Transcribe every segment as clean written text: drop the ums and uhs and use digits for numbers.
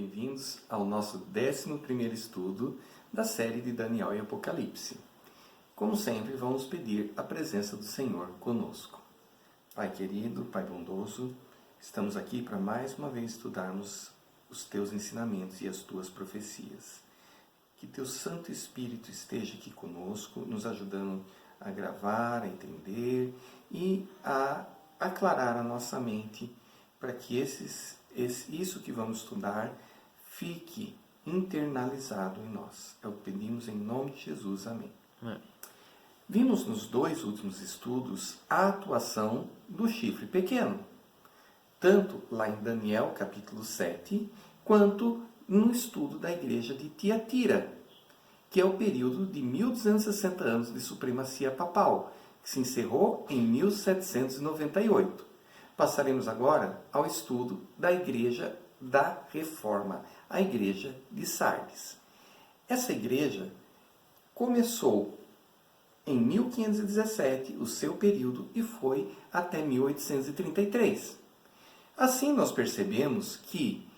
bem-vindos ao nosso 11º estudo da série de Daniel e Apocalipse. Como sempre, vamos pedir a presença do Senhor conosco. Pai querido, Pai bondoso, estamos aqui para mais uma vez estudarmos os Teus ensinamentos e as Tuas profecias. Que Teu Santo Espírito esteja aqui conosco, nos ajudando a gravar, a entender e a aclarar a nossa mente para que isso que vamos estudar fique internalizado em nós. É o que pedimos em nome de Jesus. Amém. Vimos nos 2 últimos estudos a atuação do chifre pequeno, tanto lá em Daniel capítulo 7, quanto no estudo da igreja de Tiatira, que é o período de 1260 anos de supremacia papal, que se encerrou em 1798. Passaremos agora ao estudo da Igreja da Reforma, a Igreja de Sardes. Essa igreja começou em 1517, o seu período, e foi até 1833. Assim, nós percebemos que,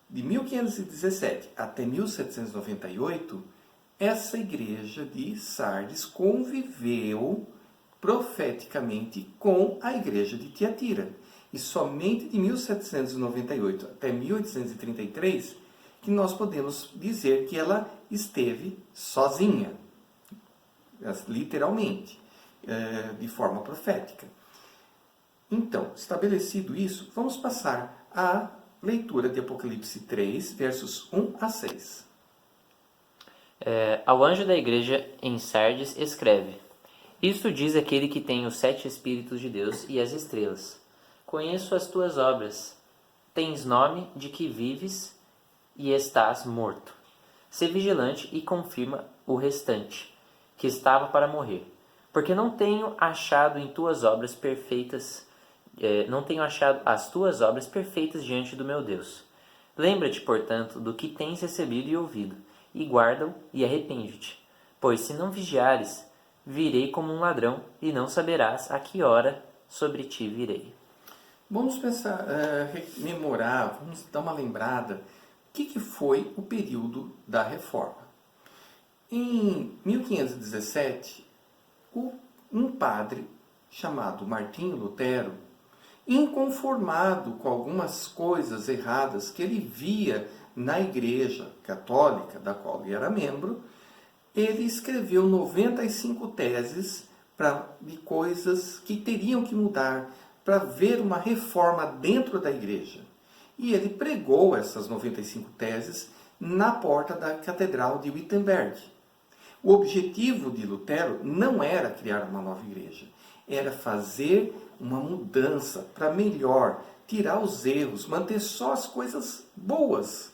de 1517 até 1798, essa igreja de Sardes conviveu profeticamente com a igreja de Tiatira. E somente de 1798 até 1833 que nós podemos dizer que ela esteve sozinha, literalmente, de forma profética. Então, estabelecido isso, vamos passar à leitura de Apocalipse 3, versos 1 a 6. Ao anjo da igreja em Sardes escreve: Isto diz aquele que tem os 7 Espíritos de Deus e as estrelas. Conheço as tuas obras. Tens nome de que vives e estás morto. Sê vigilante e confirma o restante, que estava para morrer. Porque não tenho achado em tuas obras perfeitas, não tenho achado as tuas obras perfeitas diante do meu Deus. Lembra-te, portanto, do que tens recebido e ouvido, e guarda-o e arrepende-te. Pois se não vigiares, virei como um ladrão, e não saberás a que hora sobre ti virei. Vamos pensar, rememorar, vamos dar uma lembrada. O que foi o período da Reforma? Em 1517, um padre chamado Martinho Lutero, inconformado com algumas coisas erradas que ele via na Igreja Católica, da qual ele era membro, ele escreveu 95 teses de coisas que teriam que mudar para haver uma reforma dentro da igreja. E ele pregou essas 95 teses na porta da Catedral de Wittenberg. O objetivo de Lutero não era criar uma nova igreja, era fazer uma mudança para melhor, tirar os erros, manter só as coisas boas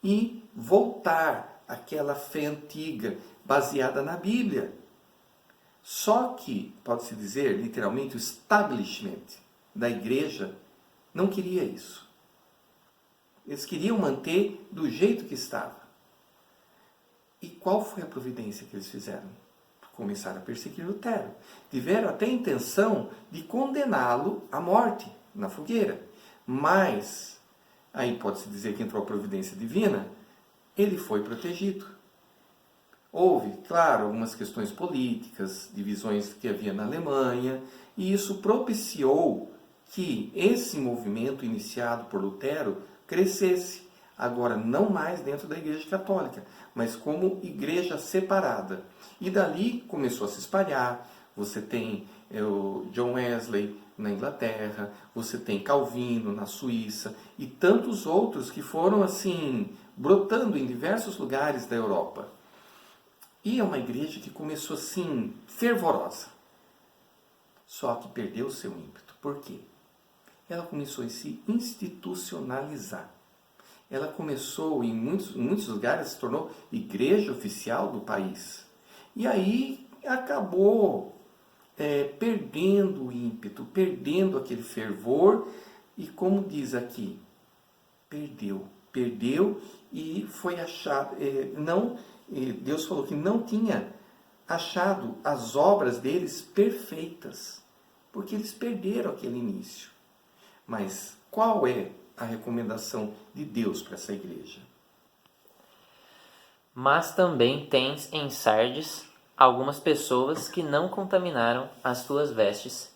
e voltar àquela fé antiga, baseada na Bíblia. Só que, pode-se dizer, literalmente, o establishment da igreja não queria isso. Eles queriam manter do jeito que estava. E qual foi a providência que eles fizeram? Começaram a perseguir Lutero. Tiveram até a intenção de condená-lo à morte na fogueira. Mas, aí pode-se dizer que entrou a providência divina, ele foi protegido. Houve, claro, algumas questões políticas, divisões que havia na Alemanha, e isso propiciou que esse movimento iniciado por Lutero crescesse. Agora, não mais dentro da Igreja Católica, mas como igreja separada. E dali começou a se espalhar. Você tem o John Wesley na Inglaterra, você tem Calvino na Suíça, e tantos outros que foram assim brotando em diversos lugares da Europa. E é uma igreja que começou assim, fervorosa. Só que perdeu o seu ímpeto. Por quê? Ela começou a se institucionalizar. Ela começou, em muitos lugares, se tornou igreja oficial do país. E aí acabou perdendo o ímpeto, perdendo aquele fervor. E como diz aqui, perdeu e foi achado, Deus falou que não tinha achado as obras deles perfeitas, porque eles perderam aquele início. Mas qual é a recomendação de Deus para essa igreja. Mas também tens em Sardes algumas pessoas que não contaminaram as tuas vestes,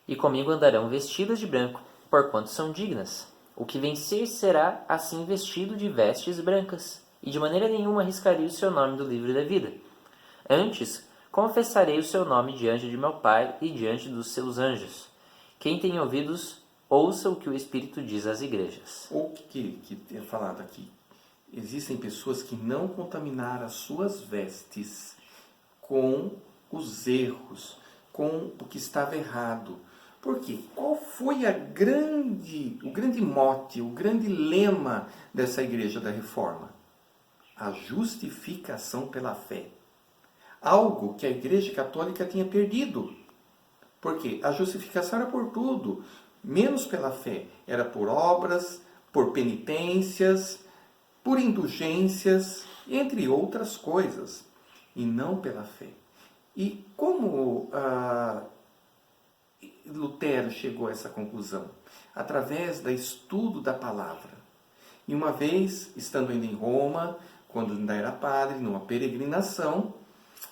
e comigo andarão vestidas de branco, porquanto são dignas. O que vencer será assim vestido de vestes brancas, e de maneira nenhuma arriscarei o seu nome do livro da vida. Antes, confessarei o seu nome diante de meu Pai e diante dos seus anjos. Quem tem ouvidos, ouça o que o Espírito diz às igrejas. Ou que é falado aqui, existem pessoas que não contaminaram as suas vestes com os erros, com o que estava errado. Por quê? Qual foi o grande mote, o grande lema dessa igreja da Reforma? A justificação pela fé. Algo que a Igreja Católica tinha perdido. Porque a justificação era por tudo, menos pela fé. Era por obras, por penitências, por indulgências, entre outras coisas. E não pela fé. E como Lutero chegou a essa conclusão? Através do estudo da palavra. E uma vez, estando ainda em Roma, quando ainda era padre, numa peregrinação,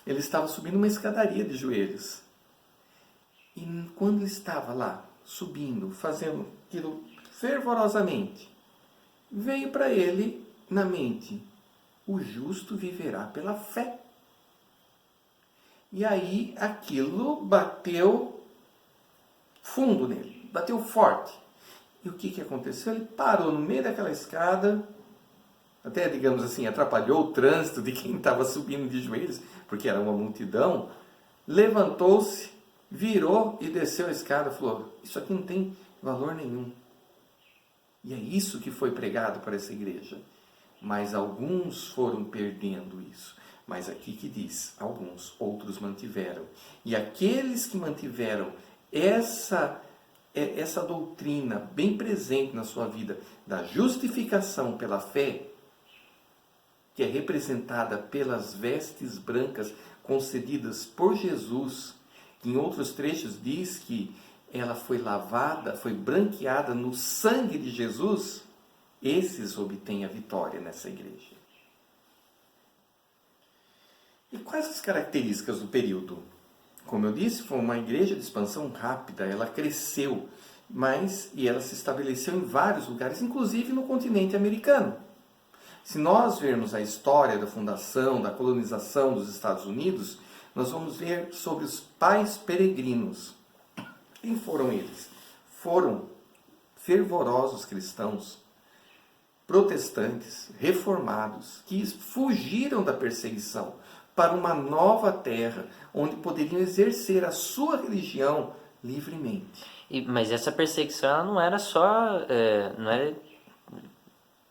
ele estava subindo uma escadaria de joelhos. E quando ele estava lá, subindo, fazendo aquilo fervorosamente, veio para ele na mente: o justo viverá pela fé. E aí aquilo bateu fundo nele, bateu forte. E o que aconteceu? Ele parou no meio daquela escada, até, digamos assim, atrapalhou o trânsito de quem estava subindo de joelhos, porque era uma multidão, levantou-se, virou e desceu a escada e falou: isso aqui não tem valor nenhum. E é isso que foi pregado para essa igreja. Mas alguns foram perdendo isso. Mas aqui que diz, alguns, outros mantiveram. E aqueles que mantiveram essa doutrina bem presente na sua vida, da justificação pela fé, que é representada pelas vestes brancas concedidas por Jesus, que em outros trechos diz que ela foi lavada, foi branqueada no sangue de Jesus, esses obtêm a vitória nessa igreja. E quais as características do período? Como eu disse, foi uma igreja de expansão rápida, ela cresceu, e ela se estabeleceu em vários lugares, inclusive no continente americano. Se nós vermos a história da fundação, da colonização dos Estados Unidos, nós vamos ver sobre os pais peregrinos. Quem foram eles? Foram fervorosos cristãos, protestantes, reformados, que fugiram da perseguição para uma nova terra, onde poderiam exercer a sua religião livremente. Mas essa perseguição ela não era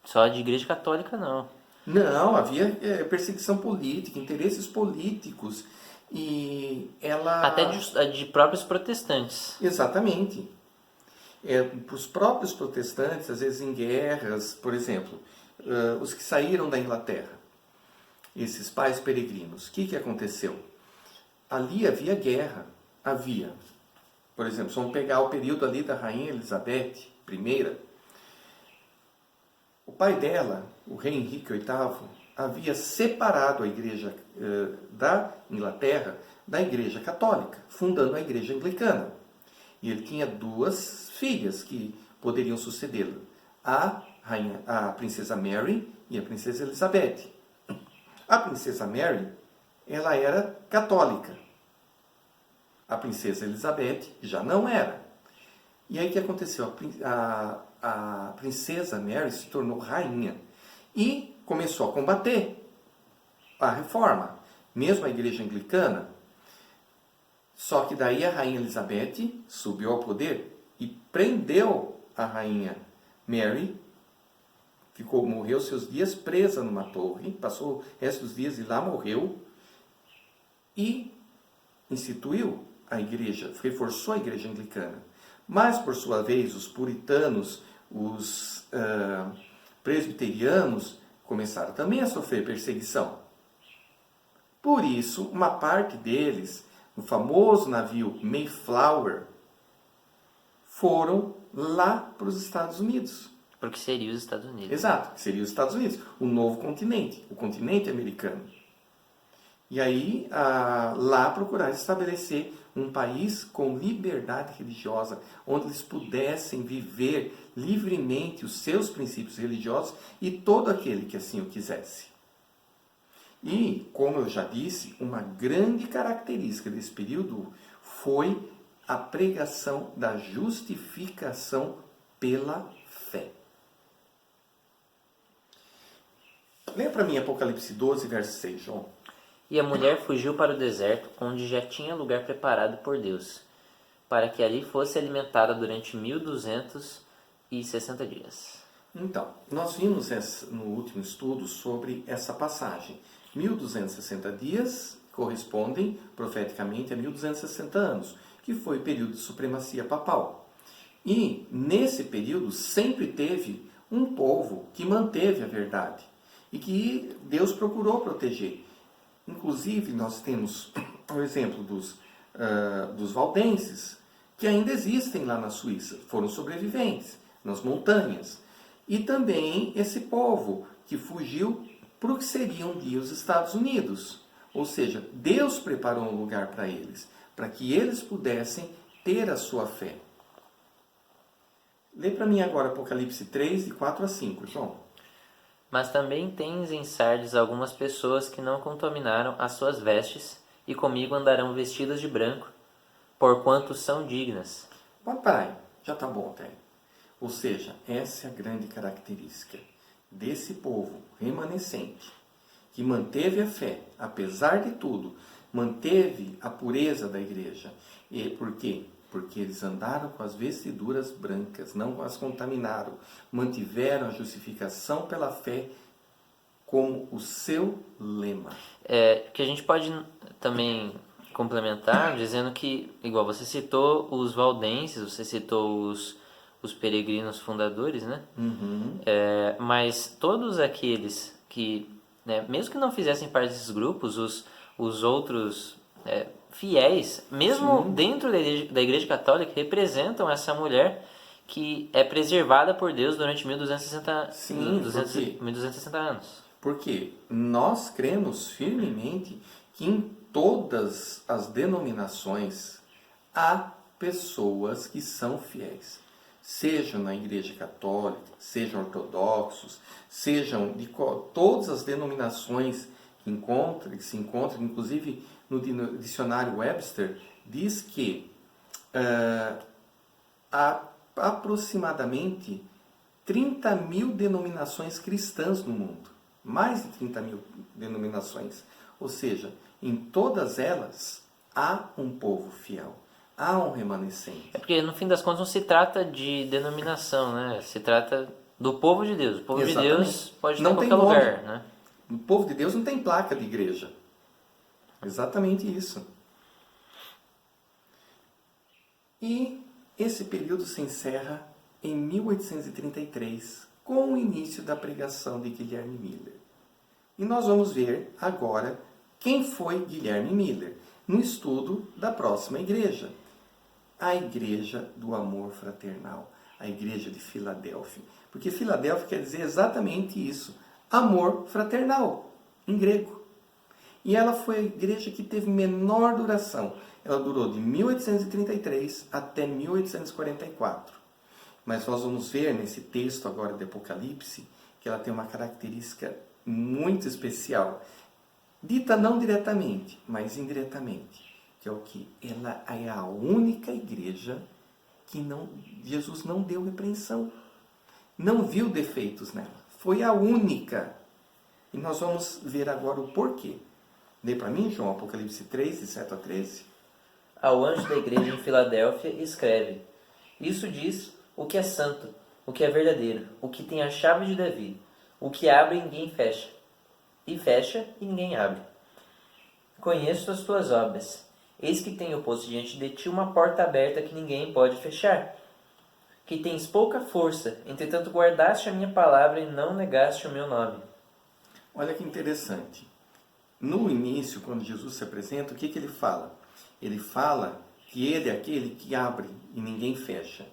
só de igreja católica, não. Não, havia perseguição política, interesses políticos, e ela... Até de próprios protestantes. Exatamente. Os próprios protestantes, às vezes em guerras, por exemplo, os que saíram da Inglaterra, esses pais peregrinos, o que aconteceu? Ali havia guerra, por exemplo, vamos pegar o período ali da Rainha Elizabeth I. O pai dela, o rei Henrique VIII, havia separado a igreja da Inglaterra da igreja católica, fundando a igreja anglicana. E ele tinha duas filhas que poderiam sucedê-lo, a princesa Mary e a princesa Elizabeth. A princesa Mary, ela era católica. A princesa Elizabeth já não era. E aí o que aconteceu? A princesa Mary se tornou rainha e começou a combater a reforma, mesmo a igreja anglicana. Só que daí a rainha Elizabeth subiu ao poder e prendeu a rainha Mary, morreu seus dias presa numa torre, passou o resto dos dias e lá morreu, e instituiu a igreja, reforçou a igreja anglicana. Mas, por sua vez, os puritanos, os presbiterianos, começaram também a sofrer perseguição. Por isso, uma parte deles, no famoso navio Mayflower, foram lá para os Estados Unidos, Porque seria os Estados Unidos. Exato, que seria os Estados Unidos, o novo continente, o continente americano. E aí, lá procurar estabelecer um país com liberdade religiosa, onde eles pudessem viver livremente os seus princípios religiosos e todo aquele que assim o quisesse. E, como eu já disse, uma grande característica desse período foi a pregação da justificação pela fé. Leia para mim Apocalipse 12, verso 6, João. E a mulher fugiu para o deserto, onde já tinha lugar preparado por Deus, para que ali fosse alimentada durante 1260 dias. Então, nós vimos no último estudo sobre essa passagem. 1260 dias correspondem profeticamente a 1260 anos, que foi o período de supremacia papal. E nesse período sempre teve um povo que manteve a verdade e que Deus procurou proteger. Inclusive, nós temos o exemplo dos valdenses, que ainda existem lá na Suíça, foram sobreviventes nas montanhas. E também esse povo que fugiu para o que seriam um dia os Estados Unidos. Ou seja, Deus preparou um lugar para eles, para que eles pudessem ter a sua fé. Lê para mim agora Apocalipse 3, de 4 a 5, João. Mas também tens em Sardes algumas pessoas que não contaminaram as suas vestes, e comigo andarão vestidas de branco, porquanto são dignas. Pode parar aí, já está bom até aí. Ou seja, essa é a grande característica desse povo remanescente, que manteve a fé, apesar de tudo, manteve a pureza da igreja. E por quê? Porque eles andaram com as vestiduras brancas, não as contaminaram, mantiveram a justificação pela fé como o seu lema. Que a gente pode também complementar dizendo que, igual você citou os valdenses, você citou os peregrinos fundadores, né? Uhum. Mas todos aqueles que, né, mesmo que não fizessem parte desses grupos, os outros fiéis, mesmo dentro da igreja católica, representam essa mulher que é preservada por Deus durante 1260 anos. Porque nós cremos firmemente que em todas as denominações há pessoas que são fiéis. Sejam na igreja católica, sejam ortodoxos, sejam de todas as denominações que se encontram, inclusive no dicionário Webster, diz que há aproximadamente 30 mil denominações cristãs no mundo. Mais de 30 mil denominações. Ou seja, em todas elas há um povo fiel. Há um remanescente. Porque no fim das contas não se trata de denominação, né? Se trata do povo de Deus. O povo de Deus pode estar em qualquer lugar, né? O povo de Deus não tem placa de igreja. Exatamente isso. E esse período se encerra em 1833, com o início da pregação de Guilherme Miller. E nós vamos ver agora quem foi Guilherme Miller, no estudo da próxima igreja. A Igreja do Amor Fraternal, a Igreja de Filadélfia. Porque Filadélfia quer dizer exatamente isso, amor fraternal, em grego. E ela foi a igreja que teve menor duração. Ela durou de 1833 até 1844. Mas nós vamos ver nesse texto agora de Apocalipse que ela tem uma característica muito especial. Dita não diretamente, mas indiretamente. Que é o que? Ela é a única igreja que Jesus não deu repreensão. Não viu defeitos nela. Foi a única. E nós vamos ver agora o porquê. Lê para mim, João, Apocalipse 3, de 7 a 13. Ao anjo da igreja em Filadélfia escreve: Isso diz o que é santo, o que é verdadeiro, o que tem a chave de Davi, o que abre e ninguém fecha, e fecha e ninguém abre. Conheço as tuas obras. Eis que tenho posto diante de ti uma porta aberta que ninguém pode fechar. Que tens pouca força, entretanto guardaste a minha palavra e não negaste o meu nome. Olha que interessante. No início, quando Jesus se apresenta, o que ele fala? Ele fala que ele é aquele que abre e ninguém fecha.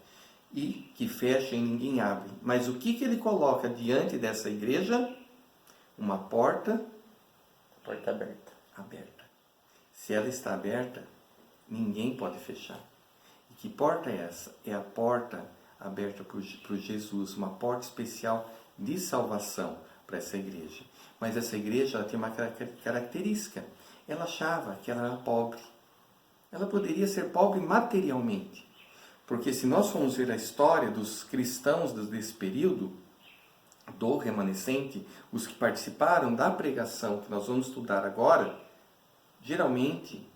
e que fecha e ninguém abre. Mas o que ele coloca diante dessa igreja? Uma porta aberta. Se ela está aberta, ninguém pode fechar. E que porta é essa? É a porta aberta para o Jesus, uma porta especial de salvação para essa igreja. Mas essa igreja ela tem uma característica. Ela achava que ela era pobre. Ela poderia ser pobre materialmente. Porque se nós formos ver a história dos cristãos desse período, do remanescente, os que participaram da pregação que nós vamos estudar agora, geralmente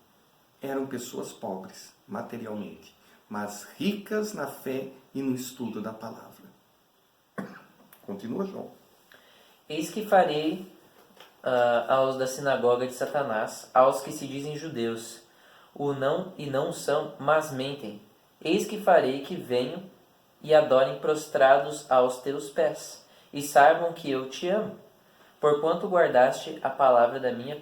eram pessoas pobres materialmente, mas ricas na fé e no estudo da palavra. Continua, João. Eis que farei aos da sinagoga de Satanás, aos que se dizem judeus, e não são, mas mentem. Eis que farei que venham e adorem prostrados aos teus pés, e saibam que eu te amo, porquanto guardaste a palavra da minha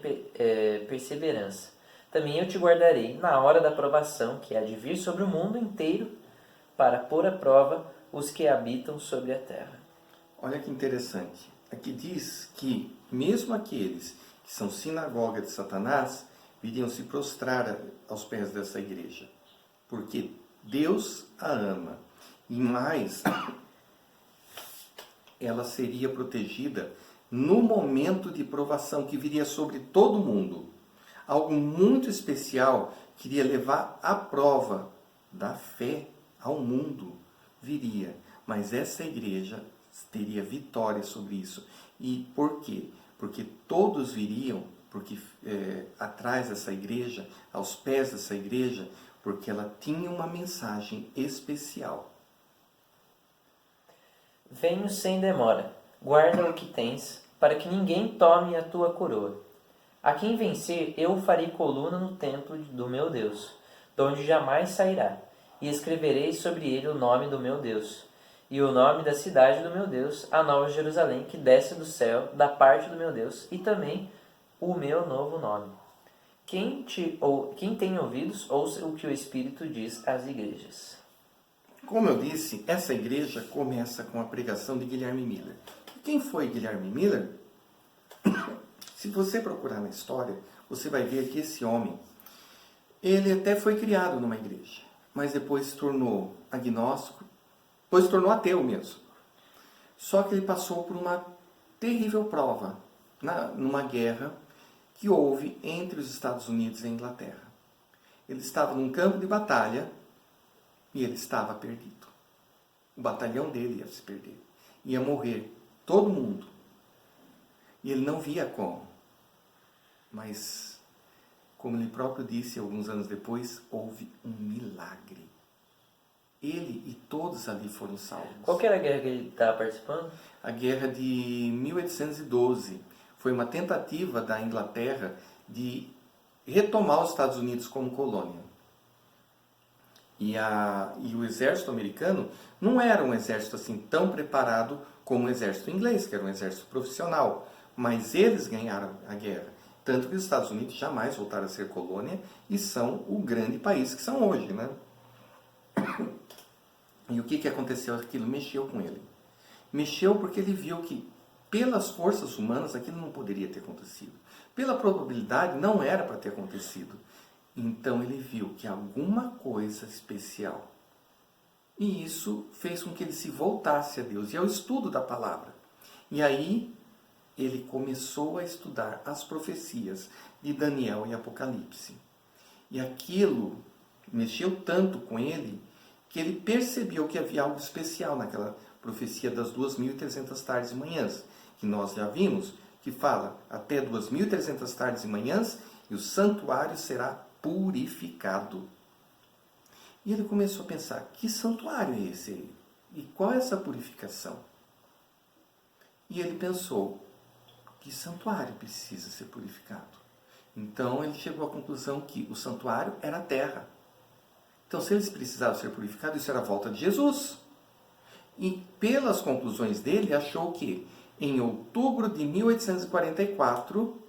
perseverança. Também eu te guardarei na hora da provação, que há de vir sobre o mundo inteiro, para pôr à prova os que habitam sobre a terra. Olha que interessante. Aqui diz que mesmo aqueles que são sinagoga de Satanás viriam se prostrar aos pés dessa igreja, porque Deus a ama. E mais, ela seria protegida no momento de provação que viria sobre todo mundo. Algo muito especial que iria levar a prova da fé ao mundo viria. Mas essa igreja teria vitória sobre isso. E por quê? Porque todos viriam atrás dessa igreja, aos pés dessa igreja, porque ela tinha uma mensagem especial. Venho sem demora, guarda o que tens, para que ninguém tome a tua coroa. A quem vencer, eu farei coluna no templo do meu Deus, de onde jamais sairá, e escreverei sobre ele o nome do meu Deus, e o nome da cidade do meu Deus, a nova Jerusalém, que desce do céu, da parte do meu Deus, e também o meu novo nome. Quem tem ouvidos, ouça o que o Espírito diz às igrejas. Como eu disse, essa igreja começa com a pregação de Guilherme Miller. Quem foi Guilherme Miller? Se você procurar na história, você vai ver que esse homem, ele até foi criado numa igreja, mas depois se tornou agnóstico, depois se tornou ateu mesmo. Só que ele passou por uma terrível prova, numa guerra que houve entre os Estados Unidos e a Inglaterra. Ele estava num campo de batalha e ele estava perdido. O batalhão dele ia se perder. Ia morrer todo mundo. E ele não via como. Mas, como ele próprio disse alguns anos depois, houve um milagre. Ele e todos ali foram salvos. Qual que era a guerra que ele estava participando? A guerra de 1812. Foi uma tentativa da Inglaterra de retomar os Estados Unidos como colônia. E o exército americano não era um exército assim tão preparado como o exército inglês, que era um exército profissional. Mas eles ganharam a guerra. Tanto que os Estados Unidos jamais voltaram a ser colônia e são o grande país que são hoje, né? E o que aconteceu? Aquilo mexeu com ele. Mexeu porque ele viu que, pelas forças humanas, aquilo não poderia ter acontecido. Pela probabilidade, não era para ter acontecido. Então ele viu que alguma coisa especial. E isso fez com que ele se voltasse a Deus e ao estudo da palavra. E aí ele começou a estudar as profecias de Daniel e Apocalipse. E aquilo mexeu tanto com ele que ele percebeu que havia algo especial naquela profecia das 2.300 tardes e manhãs, que nós já vimos, que fala até 2.300 tardes e manhãs e o santuário será purificado. E ele começou a pensar, que santuário é esse aí? E qual é essa purificação? E ele pensou, que santuário precisa ser purificado? Então ele chegou à conclusão que o santuário era a terra. Então se eles precisavam ser purificados, isso era a volta de Jesus. E pelas conclusões dele, achou que em outubro de 1844,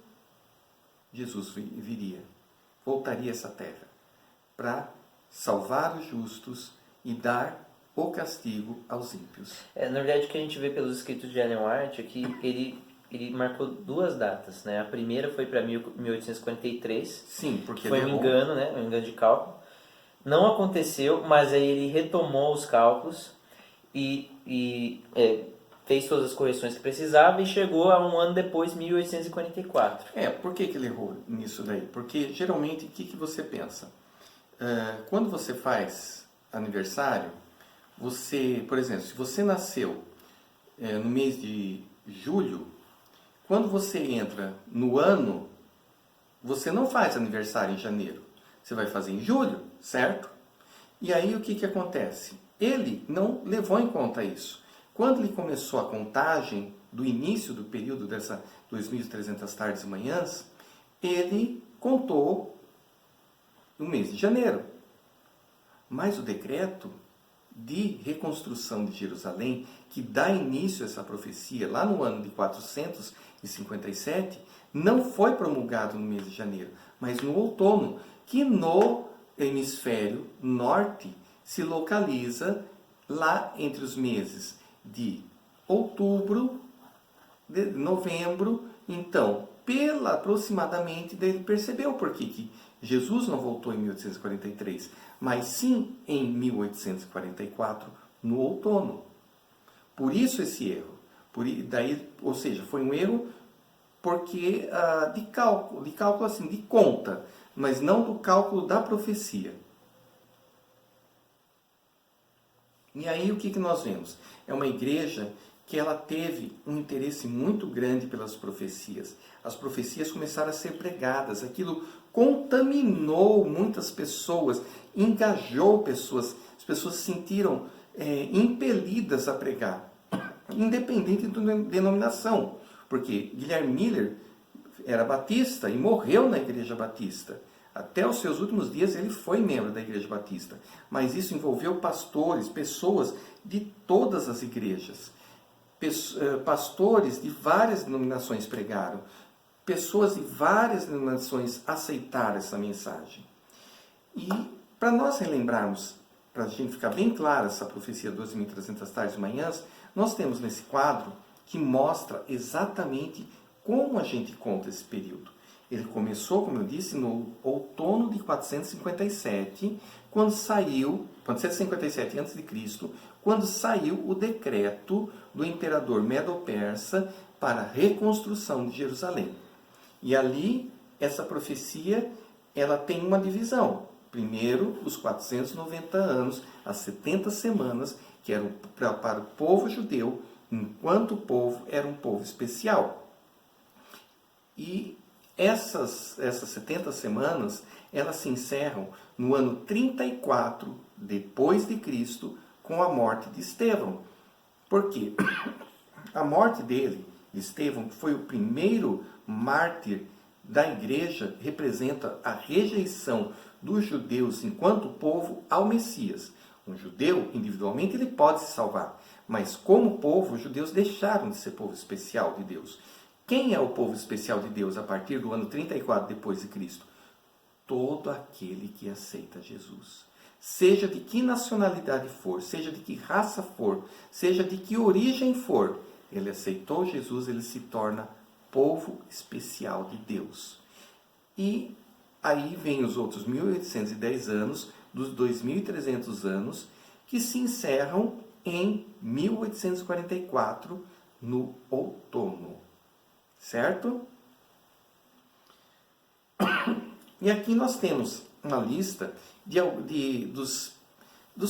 Jesus viria, voltaria a essa terra, para salvar os justos e dar o castigo aos ímpios. Na verdade, o que a gente vê pelos escritos de Ellen White é que ele marcou duas datas, né? A primeira foi para 1843. Sim, porque foi ele um errou. engano, né? Um engano de cálculo. Não aconteceu, mas aí ele retomou os cálculos e fez todas as correções que precisava e chegou a um ano depois, 1844. Por que ele errou nisso daí? Porque geralmente o que você pensa? Quando você faz aniversário, você, por exemplo, se você nasceu no mês de julho, quando você entra no ano, você não faz aniversário em janeiro. Você vai fazer em julho, certo? E aí o que acontece? Ele não levou em conta isso. Quando ele começou a contagem do início do período dessa 2.300 tardes e manhãs, ele contou o mês de janeiro. Mas o decreto de reconstrução de Jerusalém, que dá início a essa profecia lá no ano de 457, não foi promulgado no mês de janeiro, mas no outono, que no hemisfério norte se localiza lá entre os meses de outubro, de novembro. Então, aproximadamente, ele percebeu por que Jesus não voltou em 1843, mas sim em 1844, no outono. Por isso esse erro. Ou seja, foi um erro porque de cálculo assim, de conta, mas não do cálculo da profecia. E aí o que nós vemos? É uma igreja que ela teve um interesse muito grande pelas profecias. As profecias começaram a ser pregadas, aquilo contaminou muitas pessoas, engajou pessoas, as pessoas se sentiram impelidas a pregar, independente da denominação, porque Guilherme Miller era batista e morreu na Igreja Batista. Até os seus últimos dias ele foi membro da Igreja Batista. Mas isso envolveu pastores, pessoas de todas as igrejas. Pastores de várias denominações pregaram. Pessoas de várias denominações aceitaram essa mensagem. E para nós relembrarmos, para a gente ficar bem clara essa profecia 12.300 tardes e manhãs, nós temos nesse quadro que mostra exatamente como a gente conta esse período. Ele começou, como eu disse, no outono de 457, quando saiu, 457 a.C., quando saiu o decreto do imperador Medo-Persa para a reconstrução de Jerusalém. E ali, essa profecia, ela tem uma divisão. Primeiro, os 490 anos, as 70 semanas, que eram para o povo judeu, enquanto o povo era um povo especial. E essas 70 semanas, elas se encerram no ano 34 depois de Cristo, com a morte de Estevão. Por quê? A morte dele, de Estevão, que foi o primeiro mártir da igreja, representa a rejeição dos judeus enquanto povo ao Messias. Um judeu, individualmente, ele pode se salvar, mas como povo, os judeus deixaram de ser povo especial de Deus. Quem é o povo especial de Deus a partir do ano 34 depois de Cristo? Todo aquele que aceita Jesus. Seja de que nacionalidade for, seja de que raça for, seja de que origem for, ele aceitou Jesus, ele se torna povo especial de Deus. E aí vem os outros 1810 anos, dos 2.300 anos, que se encerram em 1844, no outono. Certo? E aqui nós temos uma lista dos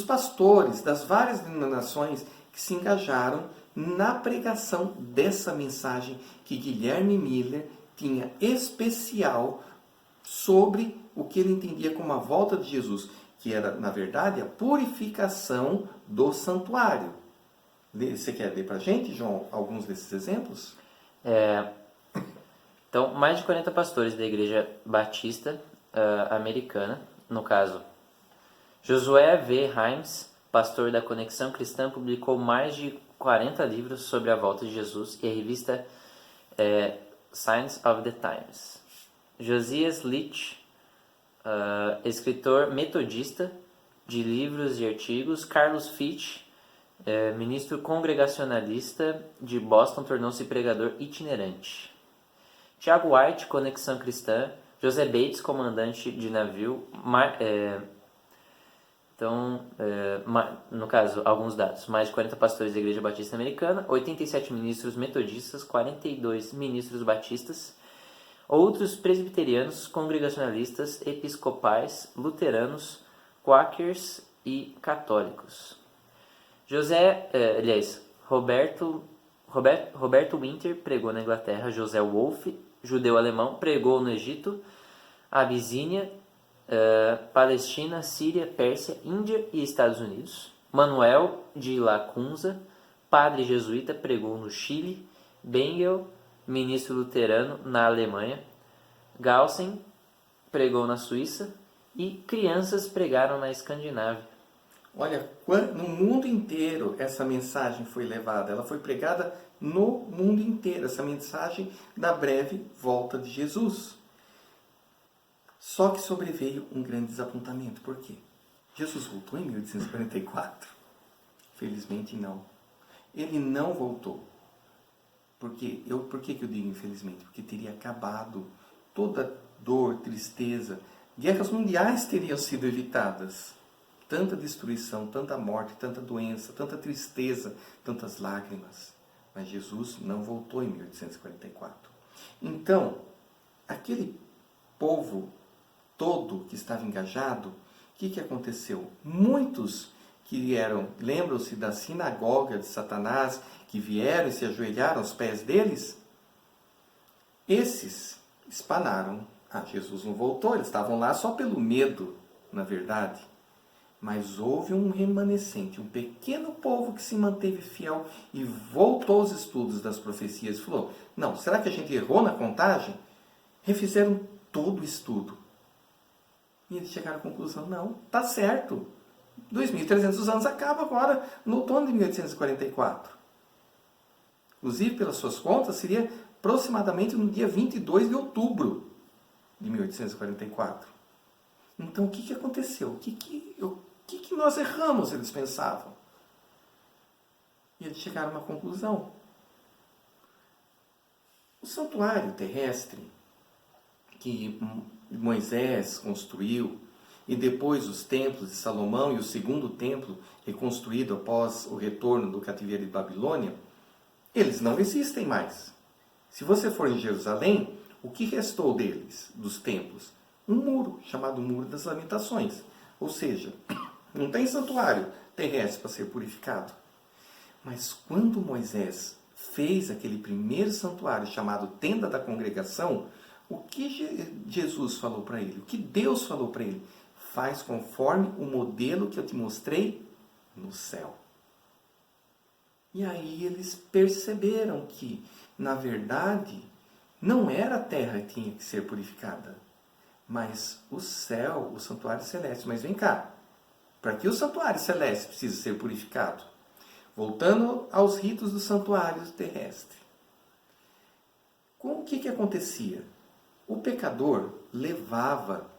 pastores das várias denominações que se engajaram na pregação dessa mensagem que Guilherme Miller tinha especial sobre o que ele entendia como a volta de Jesus, que era, na verdade, a purificação do santuário. Você quer ler para a gente, João, alguns desses exemplos? Então, mais de 40 pastores da Igreja Batista Americana, no caso, Josué V. Himes, pastor da Conexão Cristã, publicou mais de 40 livros sobre a volta de Jesus e a revista Signs of the Times. Josias Litch, escritor metodista, de livros e artigos. Carlos Fitch, ministro congregacionalista de Boston, tornou-se pregador itinerante. Tiago White, Conexão Cristã. José Bates, comandante de navio. No caso, alguns dados. Mais de 40 pastores da Igreja Batista Americana, 87 ministros metodistas, 42 ministros batistas, outros presbiterianos, congregacionalistas, episcopais, luteranos, quakers e católicos. Roberto Winter pregou na Inglaterra. José Wolff, judeu-alemão, pregou no Egito, Abissínia, Palestina, Síria, Pérsia, Índia e Estados Unidos. Manuel de Lacunza, padre jesuíta, pregou no Chile. Bengel, ministro luterano, na Alemanha. Galsen pregou na Suíça. E crianças pregaram na Escandinávia. Olha, no mundo inteiro essa mensagem foi levada. Ela foi pregada no mundo inteiro, essa mensagem da breve volta de Jesus. Só que sobreveio um grande desapontamento. Por quê? Jesus voltou em 1844? Felizmente não. Ele não voltou. Por que eu digo infelizmente? Porque teria acabado toda dor, tristeza. Guerras mundiais teriam sido evitadas. Tanta destruição, tanta morte, tanta doença, tanta tristeza, tantas lágrimas. Mas Jesus não voltou em 1844. Então, aquele povo todo que estava engajado, o que aconteceu? Muitos que lembram-se da sinagoga de Satanás, que vieram e se ajoelharam aos pés deles, esses espanaram. Jesus não voltou, eles estavam lá só pelo medo, na verdade. Mas houve um remanescente, um pequeno povo que se manteve fiel e voltou aos estudos das profecias e falou, não, será que a gente errou na contagem? Refizeram todo o estudo. E eles chegaram à conclusão, não, está certo. 2.300 anos acaba agora, no outono de 1844. Inclusive, pelas suas contas, seria aproximadamente no dia 22 de outubro de 1844. Então, o que aconteceu? O que nós erramos, eles pensavam. E eles chegaram a uma conclusão. O santuário terrestre que Moisés construiu, e depois os templos de Salomão e o segundo templo reconstruído após o retorno do cativeiro de Babilônia, eles não existem mais. Se você for em Jerusalém, o que restou deles, dos templos? Um muro, chamado Muro das Lamentações. Ou seja, não tem santuário terrestre para ser purificado. Mas quando Moisés fez aquele primeiro santuário chamado Tenda da Congregação, o que Jesus falou para ele? O que Deus falou para ele? Faz conforme o modelo que eu te mostrei no céu. E aí eles perceberam que, na verdade, não era a terra que tinha que ser purificada, mas o céu, o santuário celeste. Mas vem cá, para que o santuário celeste precisa ser purificado? Voltando aos ritos do santuário terrestre. O que acontecia? O pecador levava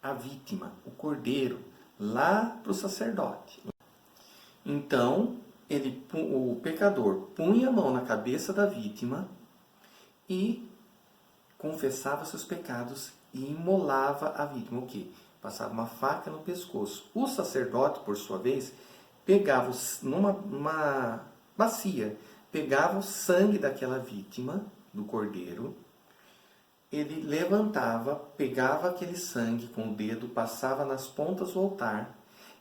a vítima, o cordeiro, lá para o sacerdote. Então, o pecador punha a mão na cabeça da vítima e confessava seus pecados e imolava a vítima. O quê? Passava uma faca no pescoço. O sacerdote, por sua vez, pegava numa bacia, pegava o sangue daquela vítima, do cordeiro, ele levantava, pegava aquele sangue com o dedo, passava nas pontas do altar,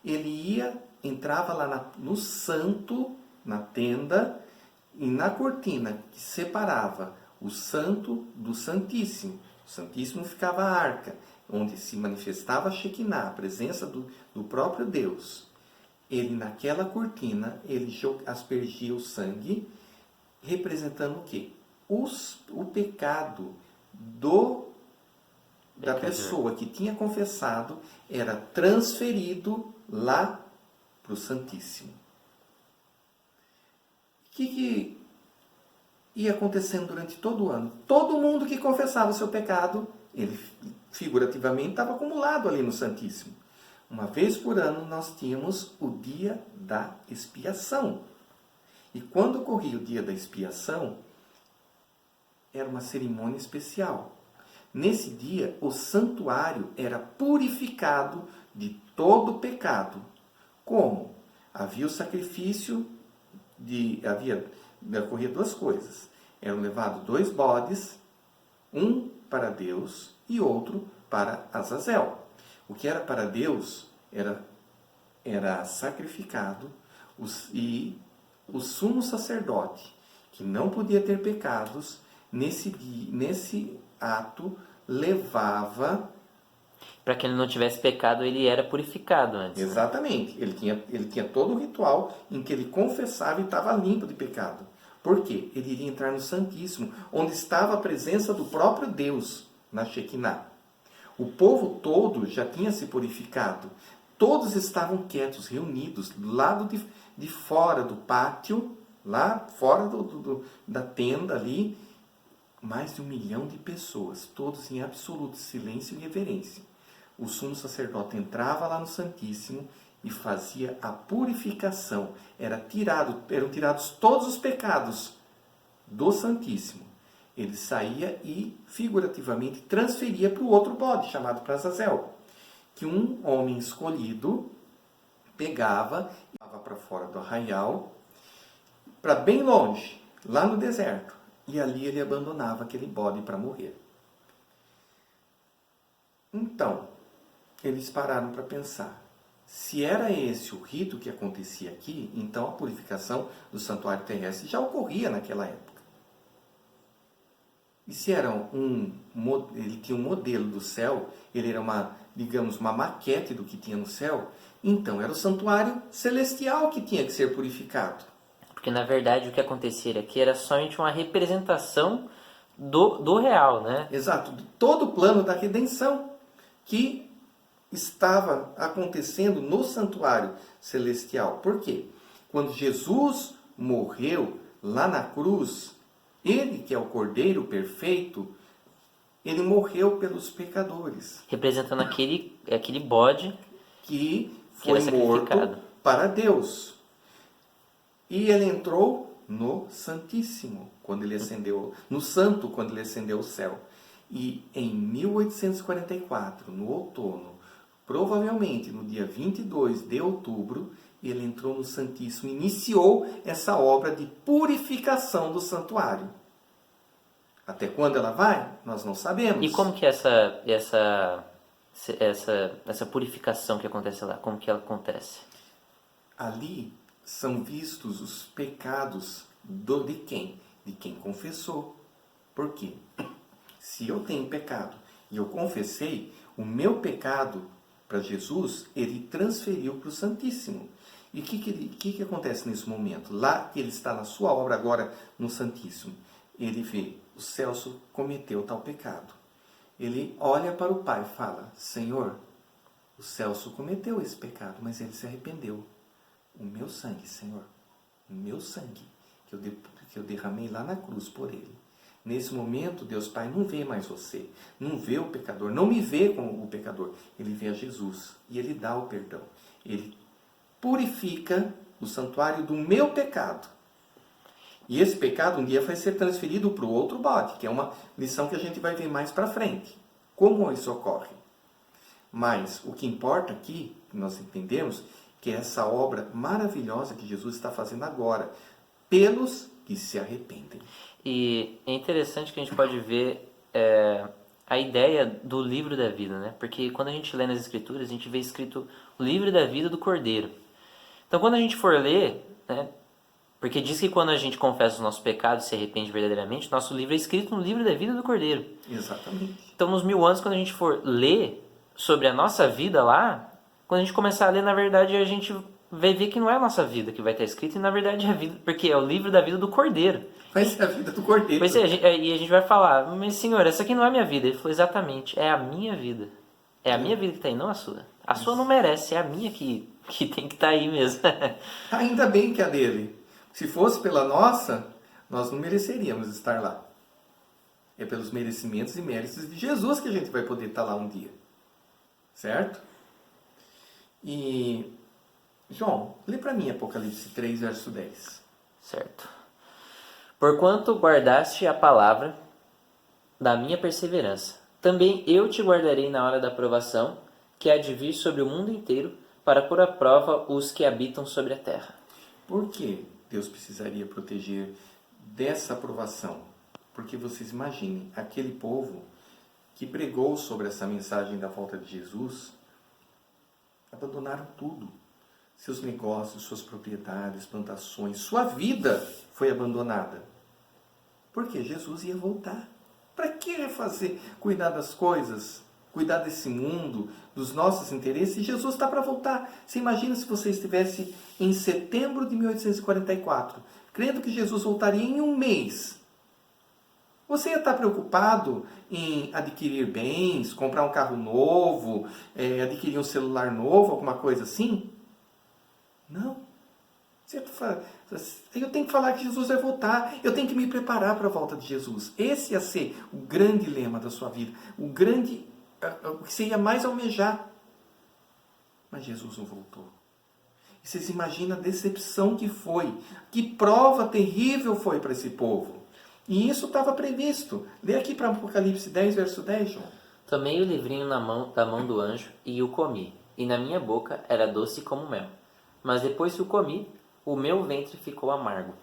ele entrava lá no santo, na tenda, e na cortina que separava o santo do santíssimo. O santíssimo ficava a arca, onde se manifestava a Shekinah, a presença do próprio Deus. Ele, naquela cortina, ele aspergia o sangue, representando o quê? O pecado da pessoa que tinha confessado era transferido lá para o Santíssimo. O que ia acontecendo durante todo o ano? Todo mundo que confessava o seu pecado, ele figurativamente estava acumulado ali no Santíssimo. Uma vez por ano nós tínhamos o dia da expiação. E quando ocorria o dia da expiação, era uma cerimônia especial. Nesse dia, o santuário era purificado de todo pecado. Como? Havia o sacrifício ocorria duas coisas. Eram levados 2 bodes, um para Deus e outro para Azazel. O que era para Deus era sacrificado e o sumo sacerdote, que não podia ter pecados, nesse ato levava... Para que ele não tivesse pecado, ele era purificado antes. Né? Exatamente. Ele tinha todo o ritual em que ele confessava e estava limpo de pecado. Por quê? Ele iria entrar no Santíssimo, onde estava a presença do próprio Deus, na Shekinah. O povo todo já tinha se purificado. Todos estavam quietos, reunidos, do lado de fora do pátio, lá fora da tenda ali, mais de 1 milhão de pessoas, todos em absoluto silêncio e reverência. O sumo sacerdote entrava lá no Santíssimo e fazia a purificação. Eram tirados todos os pecados do Santíssimo. Ele saía e, figurativamente, transferia para o outro bode, chamado para Azazel, que um homem escolhido pegava e levava para fora do arraial, para bem longe, lá no deserto. E ali ele abandonava aquele bode para morrer. Então, eles pararam para pensar. Se era esse o rito que acontecia aqui, então a purificação do santuário terrestre já ocorria naquela época. E se era ele tinha um modelo do céu, ele era uma maquete do que tinha no céu, então era o santuário celestial que tinha que ser purificado. Porque, na verdade, o que acontecia aqui era somente uma representação do real, né? Exato. Todo o plano da redenção que estava acontecendo no santuário celestial. Por quê? Quando Jesus morreu lá na cruz, ele que é o Cordeiro perfeito, ele morreu pelos pecadores. Representando aquele bode que foi morto para Deus. E ele entrou no Santíssimo, quando ele ascendeu, no Santo, quando ele ascendeu ao céu. E em 1844, no outono, provavelmente no dia 22 de outubro, ele entrou no Santíssimo e iniciou essa obra de purificação do santuário. Até quando ela vai? Nós não sabemos. E como que é essa purificação que acontece lá, como que ela acontece? Ali são vistos os pecados de quem? De quem confessou. Por quê? Se eu tenho pecado e eu confessei, o meu pecado para Jesus, ele transferiu para o Santíssimo. E o que acontece nesse momento? Lá que ele está na sua obra agora no Santíssimo, ele vê, o Celso cometeu tal pecado. Ele olha para o Pai e fala, Senhor, o Celso cometeu esse pecado, mas ele se arrependeu. O meu sangue, Senhor, o meu sangue, que eu derramei lá na cruz por ele. Nesse momento, Deus Pai não vê mais você, não vê o pecador, não me vê como o pecador. Ele vê a Jesus e ele dá o perdão. Ele purifica o santuário do meu pecado. E esse pecado um dia vai ser transferido para o outro bode, que é uma lição que a gente vai ver mais para frente. Como isso ocorre? Mas o que importa aqui, nós entendemos, que é essa obra maravilhosa que Jesus está fazendo agora, pelos que se arrependem. E é interessante que a gente pode ver a ideia do livro da vida, né? Porque quando a gente lê nas Escrituras, a gente vê escrito o livro da vida do Cordeiro. Então, quando a gente for ler, né? Porque diz que quando a gente confessa os nossos pecados e se arrepende verdadeiramente, nosso livro é escrito no livro da vida do Cordeiro. Exatamente. Então, nos 1000 anos, quando a gente for ler sobre a nossa vida lá, quando a gente começar a ler, na verdade, a gente vai ver que não é a nossa vida que vai estar escrita, e na verdade é a vida, porque é o livro da vida do Cordeiro. Vai ser a vida do Cordeiro. Pois é, e a gente vai falar, mas Senhor, essa aqui não é a minha vida. Ele falou, exatamente, é a minha vida. É a minha vida que está aí, não a sua. A sua não merece, é a minha que tem que estar aí mesmo. Ainda bem que a dele. Se fosse pela nossa, nós não mereceríamos estar lá. É pelos merecimentos e méritos de Jesus que a gente vai poder estar lá um dia. Certo? E, João, lê para mim Apocalipse 3, verso 10. Certo. Porquanto guardaste a palavra da minha perseverança, também eu te guardarei na hora da provação, que há de vir sobre o mundo inteiro, para pôr à prova os que habitam sobre a terra. Por que Deus precisaria proteger dessa aprovação? Porque vocês imaginem, aquele povo que pregou sobre essa mensagem da volta de Jesus, abandonaram tudo. Seus negócios, suas propriedades, plantações, sua vida foi abandonada. Porque Jesus ia voltar. Para que cuidar das coisas, cuidar desse mundo, dos nossos interesses? Jesus está para voltar. Você imagina se você estivesse em setembro de 1844, crendo que Jesus voltaria em um mês. Você ia estar preocupado em adquirir bens, comprar um carro novo, adquirir um celular novo, alguma coisa assim? Não. Eu tenho que falar que Jesus vai voltar. Eu tenho que me preparar para a volta de Jesus. Esse ia ser o grande lema da sua vida. O que você ia mais almejar. Mas Jesus não voltou. E vocês imaginam a decepção que foi. Que prova terrível foi para esse povo. E isso estava previsto. Lê aqui para Apocalipse 10, verso 10, João. Tomei o livrinho da mão do anjo e o comi, e na minha boca era doce como mel. Mas depois que o comi, o meu ventre ficou amargo.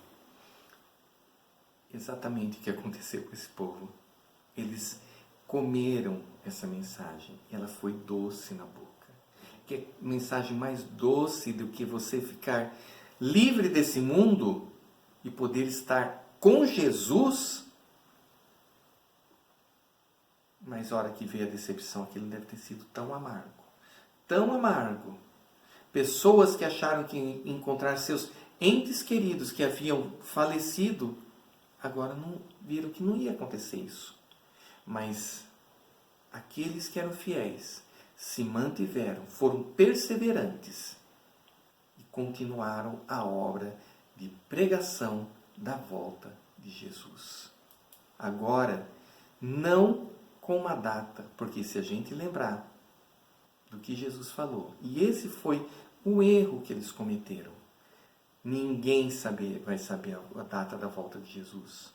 Exatamente o que aconteceu com esse povo. Eles comeram essa mensagem e ela foi doce na boca. Que mensagem mais doce do que você ficar livre desse mundo e poder estar com Jesus? Mas a hora que veio a decepção, aquilo deve ter sido tão amargo. Tão amargo. Pessoas que acharam que encontrar seus entes queridos que haviam falecido, agora não viram que não ia acontecer isso. Mas aqueles que eram fiéis se mantiveram, foram perseverantes e continuaram a obra de pregação da volta de Jesus. Agora, não com uma data, porque se a gente lembrar do que Jesus falou, e esse foi o erro que eles cometeram, ninguém vai saber a data da volta de Jesus.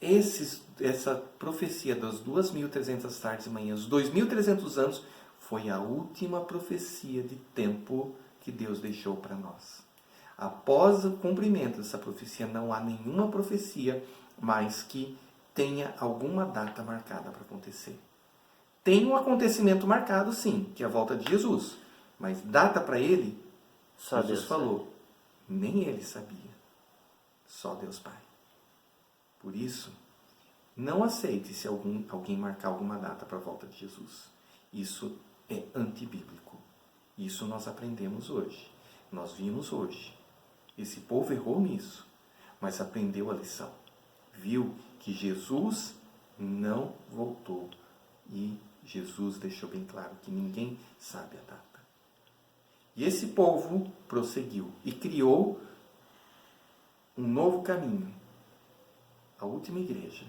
Essa profecia das 2.300 tardes e manhãs, 2.300 anos, foi a última profecia de tempo que Deus deixou para nós. Após o cumprimento dessa profecia, não há nenhuma profecia mais que tenha alguma data marcada para acontecer. Tem um acontecimento marcado, sim, que é a volta de Jesus. Mas data para ele, Só Jesus Deus falou, nem ele sabia. Só Deus Pai. Por isso, não aceite se alguém marcar alguma data para a volta de Jesus. Isso é antibíblico. Isso nós aprendemos hoje. Nós vimos hoje. Esse povo errou nisso, mas aprendeu a lição. Viu que Jesus não voltou. E Jesus deixou bem claro que ninguém sabe a data. E esse povo prosseguiu e criou um novo caminho. A última igreja,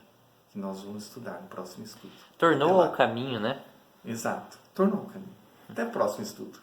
que nós vamos estudar no próximo estudo. Tornou ao caminho, né? Exato. Tornou o caminho. Até o próximo estudo.